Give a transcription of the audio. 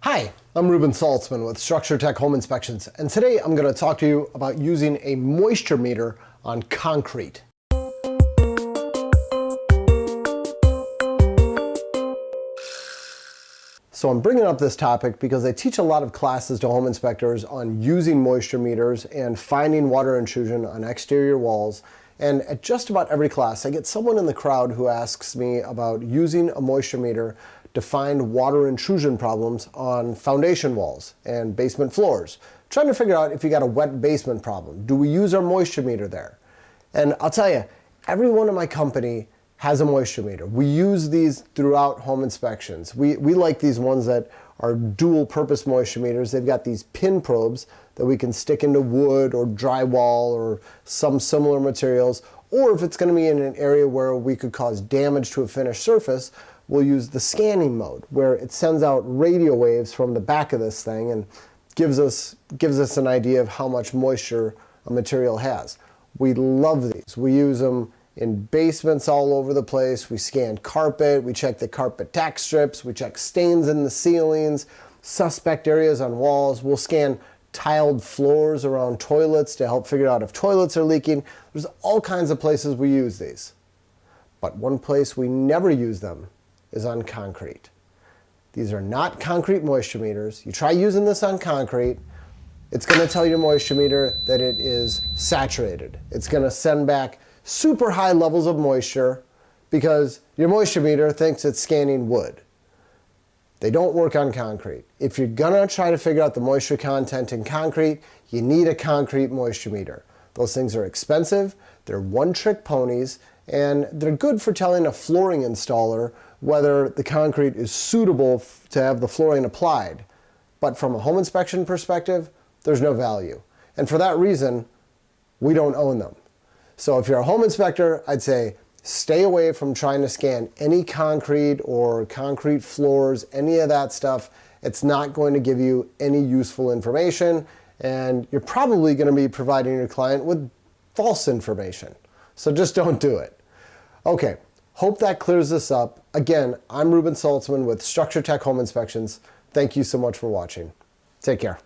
Hi, I'm Ruben Saltzman with StructureTech Home Inspections, and today I'm going to talk to you about using a moisture meter on concrete. So I'm bringing up this topic because I teach a lot of classes to home inspectors on using moisture meters and finding water intrusion on exterior walls. And at just about every class, I get someone in the crowd who asks me about using a moisture meter to find water intrusion problems on foundation walls and basement floors. Trying to figure out if you got a wet basement problem. Do we use our moisture meter there? And I'll tell you, everyone in my company has a moisture meter. We use these throughout home inspections. We like these ones that are dual purpose moisture meters. They've got these pin probes that we can stick into wood or drywall or some similar materials. Or if it's going to be in an area where we could cause damage to a finished surface, we'll use the scanning mode, where it sends out radio waves from the back of this thing and gives us an idea of how much moisture a material has. We love these. We use them in basements all over the place. We scan carpet, we check the carpet tack strips, we check stains in the ceilings, suspect areas on walls. We'll scan tiled floors around toilets to help figure out if toilets are leaking. There's all kinds of places we use these. But one place we never use them is on concrete. These are not concrete moisture meters. You try using this on concrete, it's going to tell your moisture meter that it is saturated. It's going to send back super high levels of moisture because your moisture meter thinks it's scanning wood. They don't work on concrete. If you're going to try to figure out the moisture content in concrete, you need a concrete moisture meter. Those things are expensive, they're one-trick ponies, and they're good for telling a flooring installer whether the concrete is suitable to have the flooring applied. But from a home inspection perspective, there's no value. And for that reason, we don't own them. So if you're a home inspector, I'd say stay away from trying to scan any concrete or concrete floors, any of that stuff. It's not going to give you any useful information, and you're probably going to be providing your client with false information. So just don't do it. Okay, hope that clears this up. Again, I'm Ruben Saltzman with StructureTech Home Inspections. Thank you so much for watching. Take care.